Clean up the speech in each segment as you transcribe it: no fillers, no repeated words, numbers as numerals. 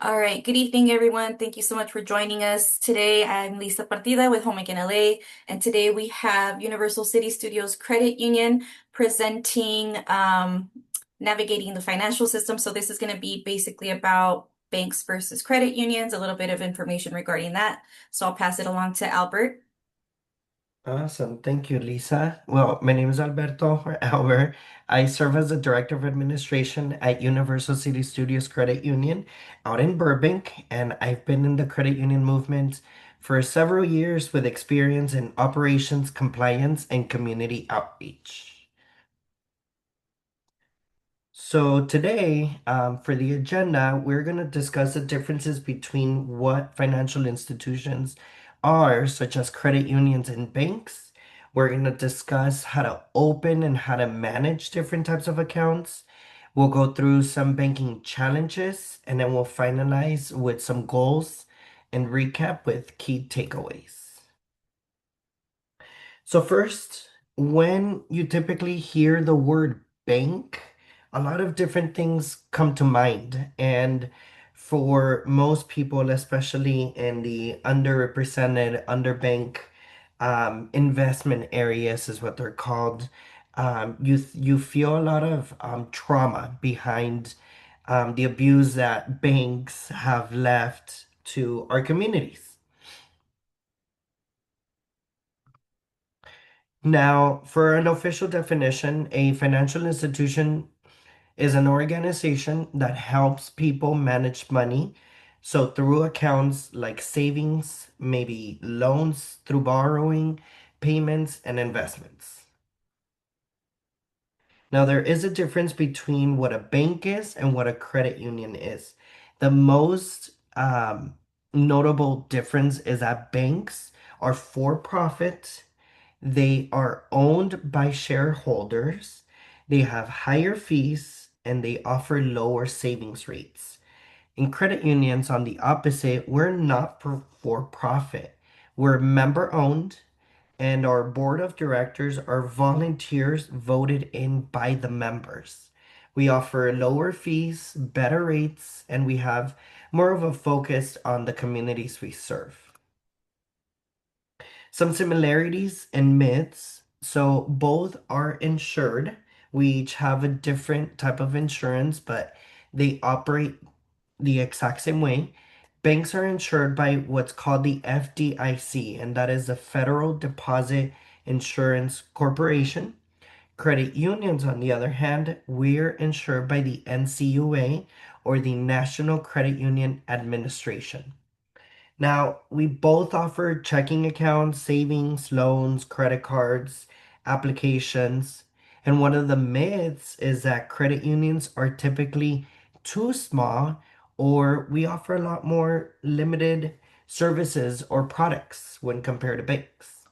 All right, good evening, everyone. Thank you so much for joining us today. I'm Lisa Partida with Home in LA, and today we have Universal City Studios Credit Union presenting navigating the financial system. So this is going to be basically about banks versus credit unions, a little bit of information regarding that. So I'll pass it along to Albert. Awesome. Thank you, Lisa. Well, my name is Alberto or Albert. I serve as the Director of Administration at Universal City Studios Credit Union out in Burbank, and I've been in the credit union movement for several years with experience in operations, compliance, and community outreach. So today, for the agenda, we're going to discuss the differences between what financial institutions are, such as credit unions and banks. We're going to discuss how to open and how to manage different types of accounts. We'll go through some banking challenges, and then we'll finalize with some goals and recap with key takeaways. So first, when you typically hear the word bank, a lot of different things come to mind. And for most people, especially in the underrepresented, underbanked investment areas is what they're called, you feel a lot of trauma behind the abuse that banks have left to our communities. Now, for an official definition, a financial institution is an organization that helps people manage money. So, through accounts like savings, maybe loans, through borrowing, payments, and investments. Now, there is a difference between what a bank is and what a credit union is. The most notable difference is that banks are for profit. They are owned by shareholders. They have higher fees and they offer lower savings rates. In credit unions, on the opposite, we're not for profit. We're member owned, and our board of directors are volunteers voted in by the members. We offer lower fees, better rates, and we have more of a focus on the communities we serve. Some similarities and myths. So both are insured. We each have a different type of insurance, but they operate the exact same way. Banks are insured by what's called the FDIC, and that is the Federal Deposit Insurance Corporation. Credit unions, on the other hand, we're insured by the NCUA or the National Credit Union Administration. Now, we both offer checking accounts, savings, loans, credit cards, applications. And one of the myths is that credit unions are typically too small, or we offer a lot more limited services or products when compared to banks.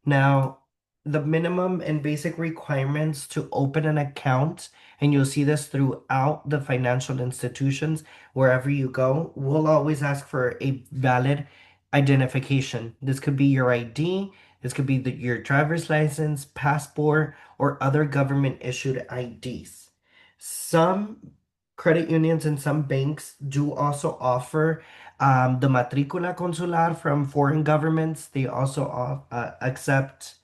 Now, the minimum and basic requirements to open an account, and you'll see this throughout the financial institutions, wherever you go, will always ask for a valid identification. This could be your ID, this could be your driver's license, passport, or other government issued IDs. Some credit unions and some banks do also offer the matrícula consular from foreign governments. They also accept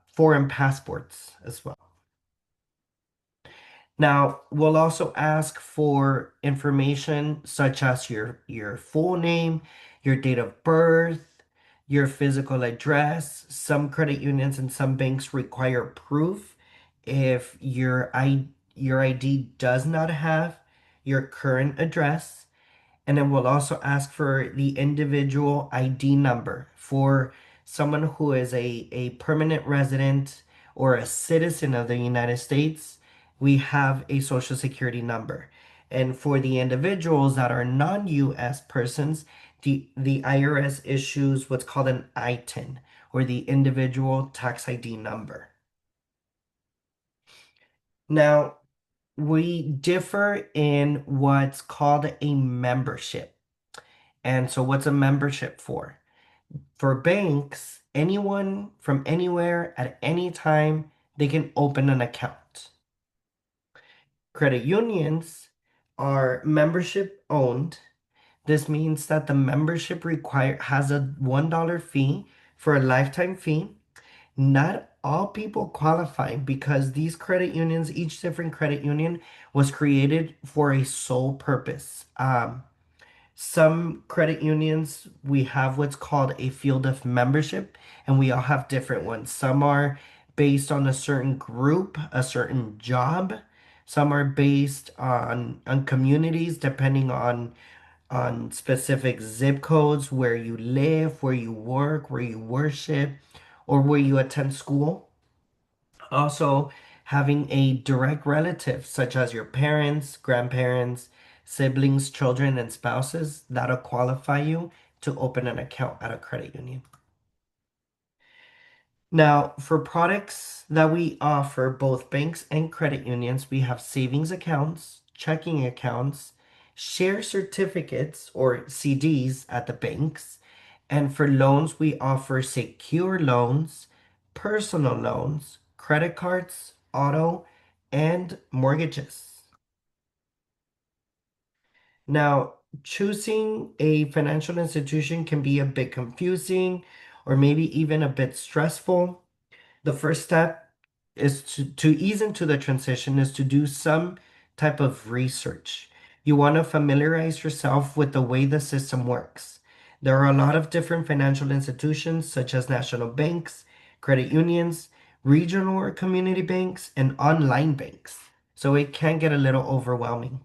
foreign passports as well. Now, we'll also ask for information such as your full name, your date of birth, your physical address. Some credit unions and some banks require proof if your ID does not have your current address. And then we'll also ask for the individual ID number for someone who is a permanent resident or a citizen of the United States. We have a social security number. And for the individuals that are non-US persons, the IRS issues what's called an ITIN or the individual tax ID number. Now, we differ in what's called a membership. And so, what's a membership for? For banks, anyone from anywhere at any time, they can open an account. Credit unions are membership owned. This means that the membership require has a $1 fee for a lifetime fee. Not all people qualify because these credit unions, each different credit union was created for a sole purpose. Some credit unions, we have what's called a field of membership, and we all have different ones. Some are based on a certain group, a certain job. Some are based on communities, depending on specific zip codes, where you live, where you work, where you worship, or where you attend school. Also, having a direct relative, such as your parents, grandparents, siblings, children, and spouses, that'll qualify you to open an account at a credit union. Now, for products that we offer, both banks and credit unions, we have savings accounts, checking accounts, share certificates or CDs at the banks. And for loans, we offer secure loans, personal loans, credit cards, auto, and mortgages. Now, choosing a financial institution can be a bit confusing or maybe even a bit stressful. The first step is to ease into the transition is to do some type of research. You want to familiarize yourself with the way the system works. There are a lot of different financial institutions, such as national banks, credit unions, regional or community banks, and online banks. So it can get a little overwhelming.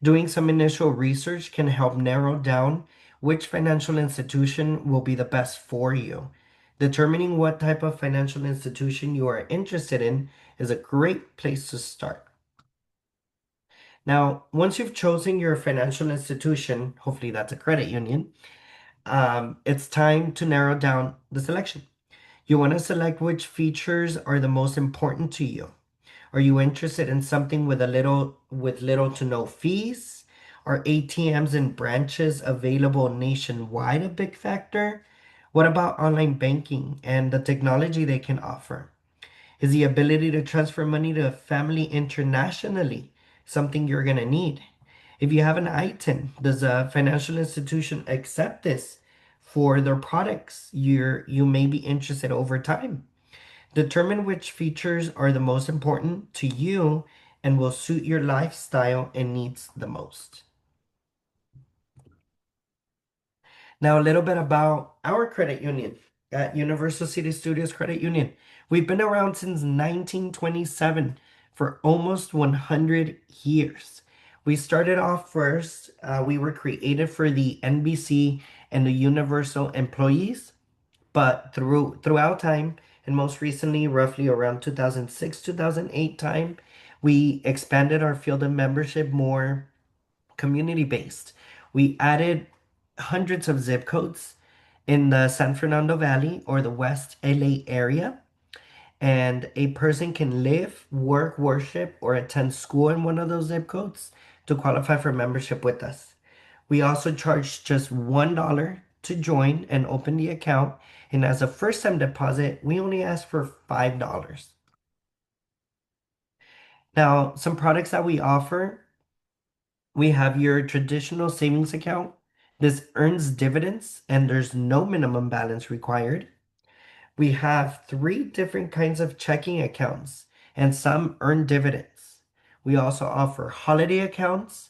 Doing some initial research can help narrow down which financial institution will be the best for you. Determining what type of financial institution you are interested in is a great place to start. Now, once you've chosen your financial institution, hopefully that's a credit union, it's time to narrow down the selection. You want to select which features are the most important to you. Are you interested in something with little to no fees? Are ATMs and branches available nationwide a big factor? What about online banking and the technology they can offer? Is the ability to transfer money to a family internationally something you're going to need? If you have an ITIN, does a financial institution accept this for their products you may be interested over time? Determine which features are the most important to you and will suit your lifestyle and needs the most. Now, a little bit about our credit union at Universal City Studios Credit Union. We've been around since 1927 for almost 100 years. We started off first, we were created for the NBC and the Universal employees. But throughout time, and most recently, roughly around 2006, 2008 time, we expanded our field of membership more community based. We added hundreds of zip codes in the San Fernando Valley or the West LA area. And a person can live, work, worship, or attend school in one of those zip codes to qualify for membership with us. We also charge just $1 to join and open the account. And as a first time deposit, we only ask for $5. Now, some products that we offer, we have your traditional savings account. This earns dividends and there's no minimum balance required. We have three different kinds of checking accounts, and some earn dividends. We also offer holiday accounts,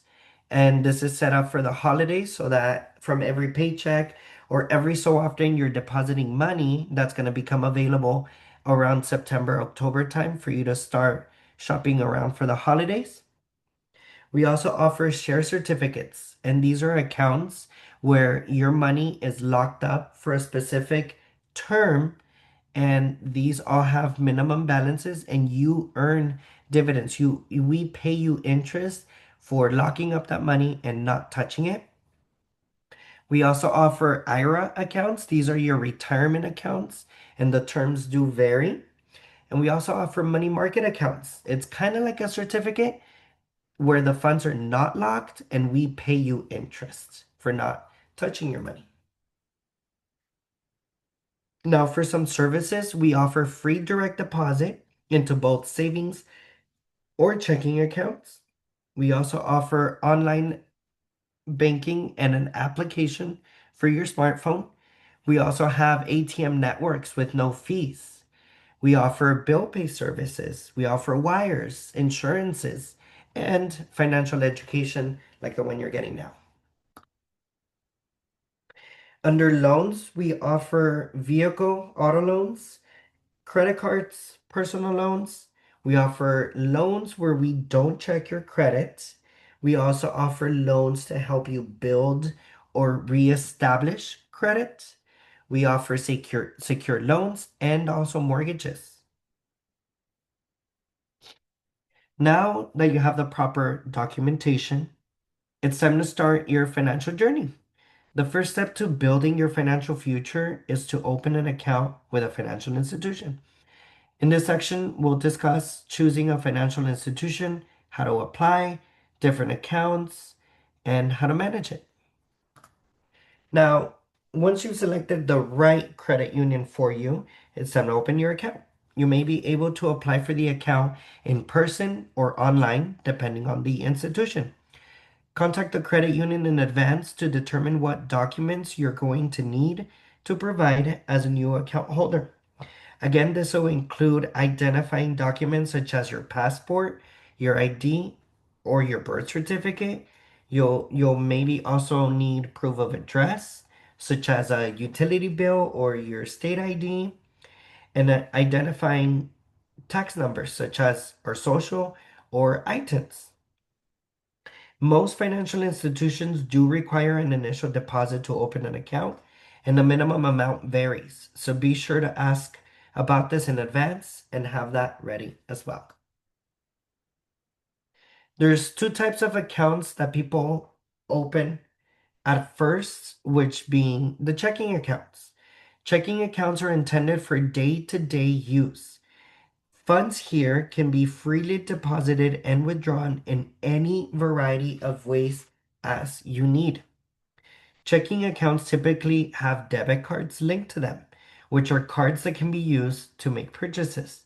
and this is set up for the holidays so that from every paycheck or every so often you're depositing money that's going to become available around September, October time for you to start shopping around for the holidays. We also offer share certificates, and these are accounts where your money is locked up for a specific term, and these all have minimum balances and you earn dividends. We pay you interest for locking up that money and not touching it. We also offer IRA accounts. These are your retirement accounts and the terms do vary. And we also offer money market accounts. It's kind of like a certificate where the funds are not locked and we pay you interest for not touching your money. Now, for some services, we offer free direct deposit into both savings or checking accounts. We also offer online banking and an application for your smartphone. We also have ATM networks with no fees. We offer bill pay services. We offer wires, insurances, and financial education like the one you're getting now. Under loans, we offer vehicle auto loans, credit cards, personal loans. We offer loans where we don't check your credit. We also offer loans to help you build or reestablish credit. We offer secure loans and also mortgages. Now that you have the proper documentation, it's time to start your financial journey. The first step to building your financial future is to open an account with a financial institution. In this section, we'll discuss choosing a financial institution, how to apply, different accounts, and how to manage it. Now, once you've selected the right credit union for you, it's time to open your account. You may be able to apply for the account in person or online, depending on the institution. Contact the credit union in advance to determine what documents you're going to need to provide as a new account holder. Again, this will include identifying documents such as your passport, your ID, or your birth certificate. You'll maybe also need proof of address, such as a utility bill or your state ID, and identifying tax numbers such as our social or ITINs. Most financial institutions do require an initial deposit to open an account, and the minimum amount varies. So be sure to ask about this in advance and have that ready as well. There's two types of accounts that people open at first, which being the checking accounts. Checking accounts are intended for day-to-day use. Funds here can be freely deposited and withdrawn in any variety of ways as you need. Checking accounts typically have debit cards linked to them, which are cards that can be used to make purchases.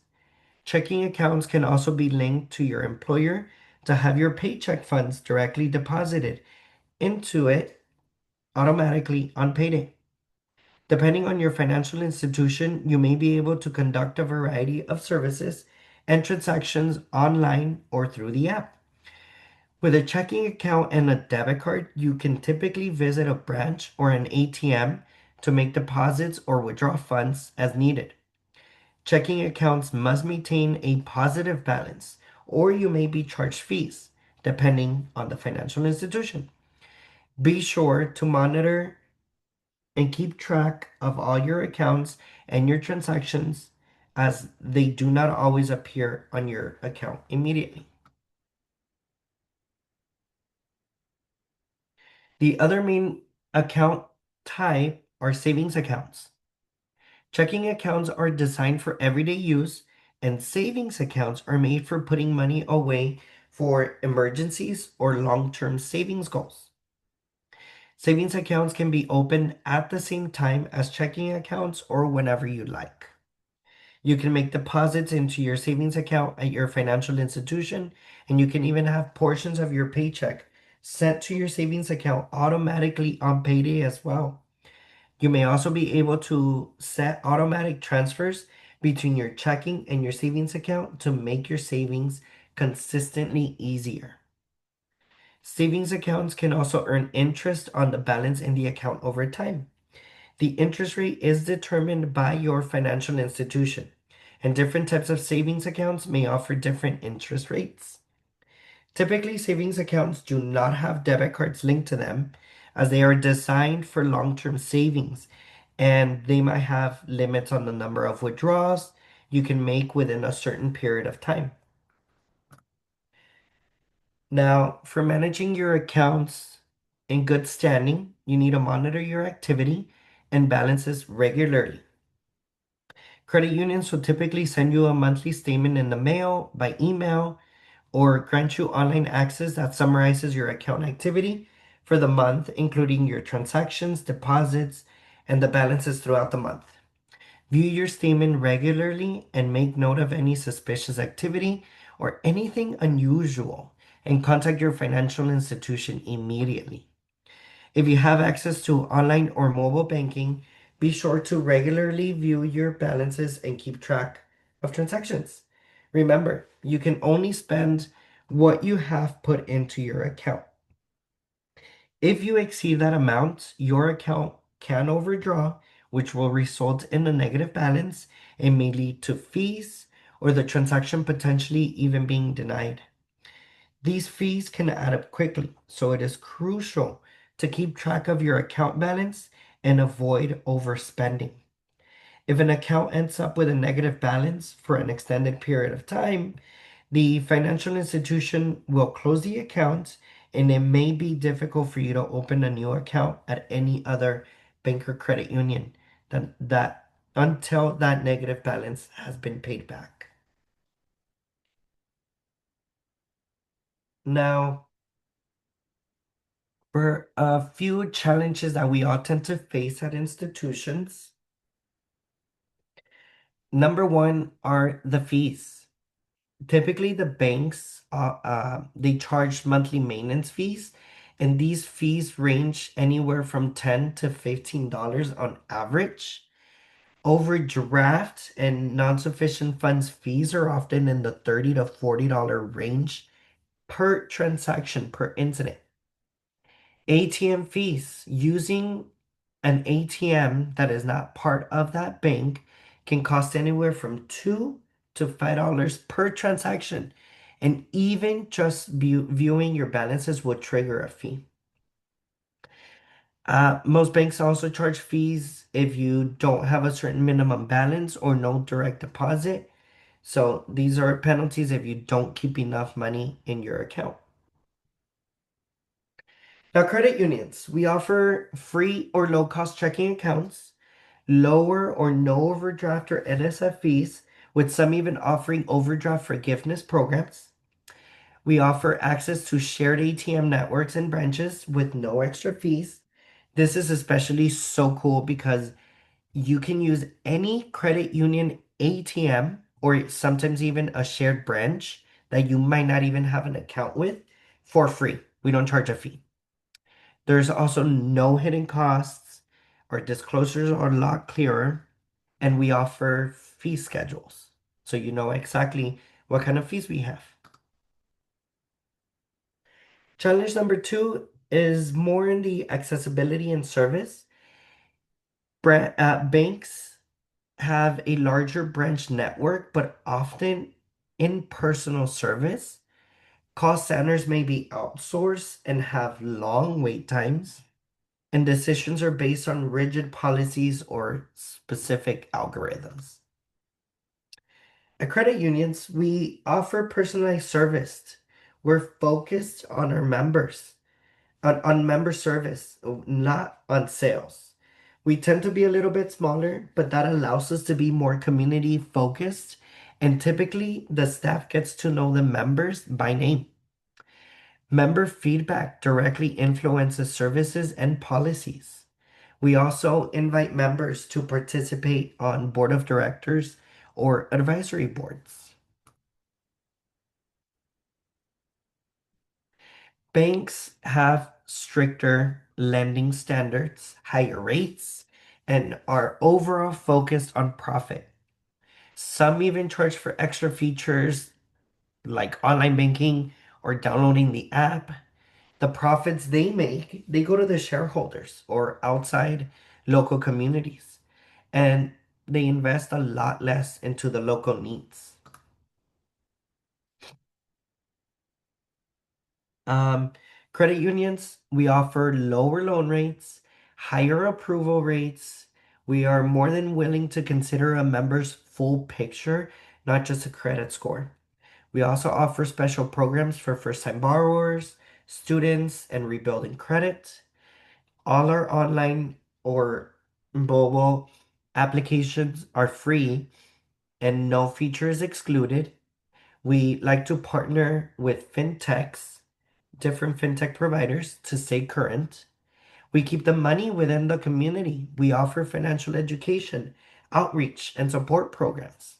Checking accounts can also be linked to your employer to have your paycheck funds directly deposited into it automatically on payday. Depending on your financial institution, you may be able to conduct a variety of services and transactions online or through the app. With a checking account and a debit card, you can typically visit a branch or an ATM to make deposits or withdraw funds as needed. Checking accounts must maintain a positive balance, or you may be charged fees, depending on the financial institution. Be sure to monitor and keep track of all your accounts and your transactions as they do not always appear on your account immediately. The other main account type are savings accounts. Checking accounts are designed for everyday use, and savings accounts are made for putting money away for emergencies or long-term savings goals. Savings accounts can be opened at the same time as checking accounts or whenever you like. You can make deposits into your savings account at your financial institution, and you can even have portions of your paycheck sent to your savings account automatically on payday as well. You may also be able to set automatic transfers between your checking and your savings account to make your savings consistently easier. Savings accounts can also earn interest on the balance in the account over time. The interest rate is determined by your financial institution, and different types of savings accounts may offer different interest rates. Typically, savings accounts do not have debit cards linked to them as they are designed for long-term savings, and they might have limits on the number of withdrawals you can make within a certain period of time. Now, for managing your accounts in good standing, you need to monitor your activity and balances regularly. Credit unions will typically send you a monthly statement in the mail, by email, or grant you online access that summarizes your account activity for the month, including your transactions, deposits, and the balances throughout the month. View your statement regularly and make note of any suspicious activity or anything unusual, and contact your financial institution immediately. If you have access to online or mobile banking, be sure to regularly view your balances and keep track of transactions. Remember, you can only spend what you have put into your account. If you exceed that amount, your account can overdraw, which will result in a negative balance and may lead to fees or the transaction potentially even being denied. These fees can add up quickly, so it is crucial to keep track of your account balance and avoid overspending. If an account ends up with a negative balance for an extended period of time, the financial institution will close the account and it may be difficult for you to open a new account at any other bank or credit union that until that negative balance has been paid back. Now, for a few challenges that we all tend to face at institutions, number one are the fees. Typically, the banks they charge monthly maintenance fees, and these fees range anywhere from $10 to $15 on average. Overdraft and non-sufficient funds fees are often in the $30 to $40 range per transaction per incident. ATM fees. Using an ATM that is not part of that bank can cost anywhere from $2 to $5 per transaction. And even just viewing your balances will trigger a fee. Most banks also charge fees if you don't have a certain minimum balance or no direct deposit. So these are penalties if you don't keep enough money in your account. Now, credit unions, we offer free or low cost checking accounts, lower or no overdraft or NSF fees, with some even offering overdraft forgiveness programs. We offer access to shared ATM networks and branches with no extra fees. This is especially so cool because you can use any credit union ATM or sometimes even a shared branch that you might not even have an account with for free. We don't charge a fee. There's also no hidden costs. Our disclosures are a lot clearer, and we offer fee schedules. So you know exactly what kind of fees we have. Challenge number two is more in the accessibility and service. Banks have a larger branch network, but often impersonal service. Call centers may be outsourced and have long wait times, and decisions are based on rigid policies or specific algorithms. At credit unions, we offer personalized service. We're focused on our members, on member service, not on sales. We tend to be a little bit smaller, but that allows us to be more community focused. And typically, the staff gets to know the members by name. Member feedback directly influences services and policies. We also invite members to participate on board of directors or advisory boards. Banks have stricter lending standards, higher rates, and are overall focused on profit. Some even charge for extra features like online banking or downloading the app. The profits they make, they go to the shareholders or outside local communities, and they invest a lot less into the local needs. Um, Credit unions, we offer lower loan rates, higher approval rates. We are more than willing to consider a member's full picture, not just a credit score. We also offer special programs for first-time borrowers, students, and rebuilding credit. All our online or mobile applications are free and no feature is excluded. We like to partner with fintechs, different fintech providers to stay current. We keep the money within the community. We offer financial education, outreach, and support programs.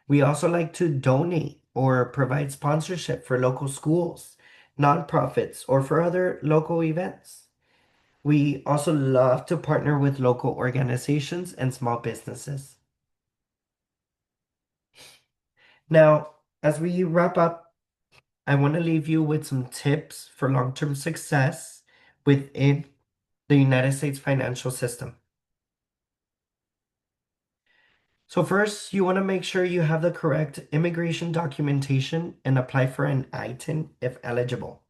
We also like to donate or provide sponsorship for local schools, nonprofits, or for other local events. We also love to partner with local organizations and small businesses. Now, as we wrap up, I want to leave you with some tips for long-term success within the United States financial system. So first, you want to make sure you have the correct immigration documentation and apply for an ITIN if eligible.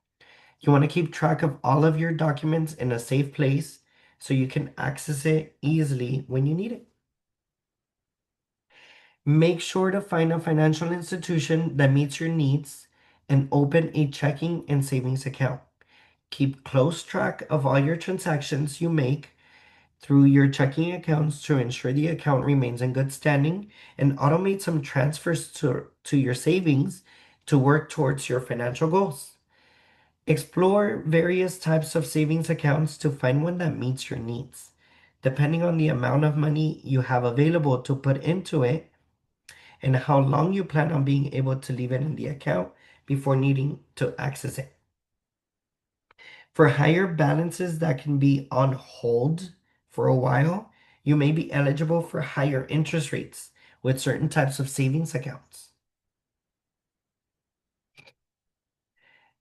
You want to keep track of all of your documents in a safe place so you can access it easily when you need it. Make sure to find a financial institution that meets your needs and open a checking and savings account. Keep close track of all your transactions you make through your checking accounts to ensure the account remains in good standing, and automate some transfers to your savings to work towards your financial goals. Explore various types of savings accounts to find one that meets your needs. Depending on the amount of money you have available to put into it and how long you plan on being able to leave it in the account before needing to access it. For higher balances that can be on hold for a while, you may be eligible for higher interest rates with certain types of savings accounts.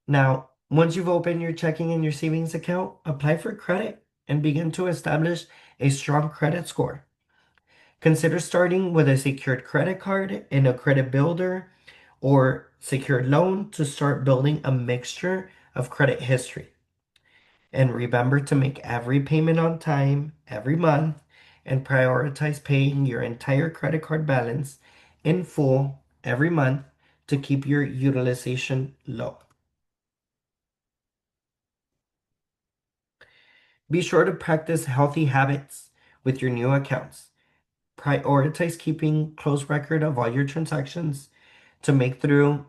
Now, once you've opened your checking and your savings account, apply for credit and begin to establish a strong credit score. Consider starting with a secured credit card and a credit builder or secured loan to start building a mixture of credit history. And remember to make every payment on time every month and prioritize paying your entire credit card balance in full every month to keep your utilization low. Be sure to practice healthy habits with your new accounts. Prioritize keeping close record of all your transactions to make through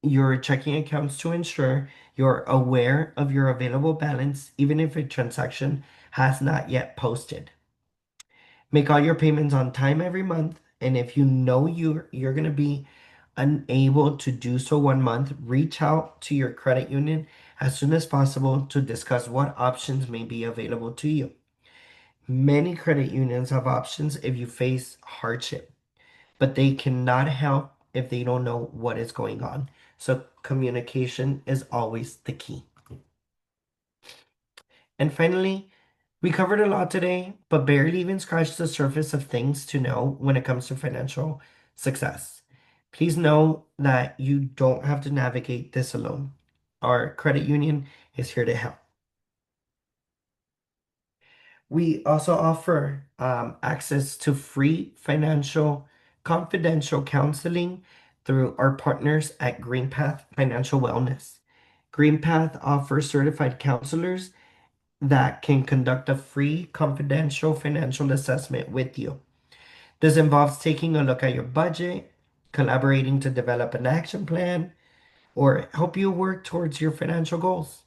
your checking accounts to ensure you're aware of your available balance even if a transaction has not yet posted. Make all your payments on time every month, and if you know you're going to be unable to do so one month, reach out to your credit union as soon as possible to discuss what options may be available to you. Many credit unions have options if you face hardship, but they cannot help if they don't know what is going on. So communication is always the key. And finally, we covered a lot today, but barely even scratched the surface of things to know when it comes to financial success. Please know that you don't have to navigate this alone. Our credit union is here to help. We also offer access to free financial confidential counseling through our partners at GreenPath Financial Wellness. GreenPath offers certified counselors that can conduct a free confidential financial assessment with you. This involves taking a look at your budget, collaborating to develop an action plan, or help you work towards your financial goals.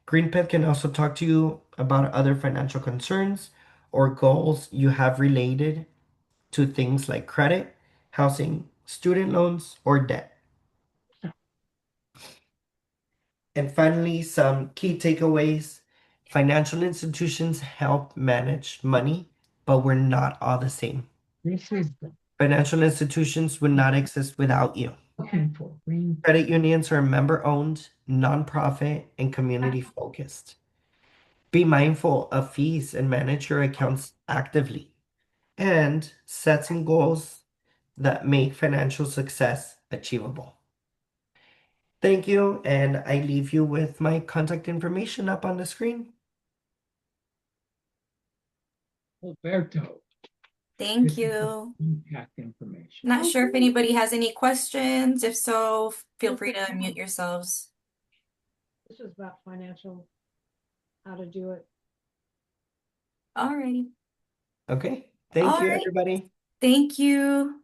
GreenPath can also talk to you about other financial concerns or goals you have related to things like credit, housing, student loans, or debt. And finally, some key takeaways. Financial institutions help manage money, but we're not all the same. Financial institutions would not exist without you. Credit unions are member-owned, nonprofit, and community-focused. Be mindful of fees and manage your accounts actively. And set some goals that make financial success achievable. Thank you, and I leave you with my contact information up on the screen. Alberto, Thank this is the you. contact information. Not sure if anybody has any questions. If so, feel free to Okay. unmute yourselves. This is about financial, how to do it. Alrighty. Okay, thank All you, right. everybody. Thank you.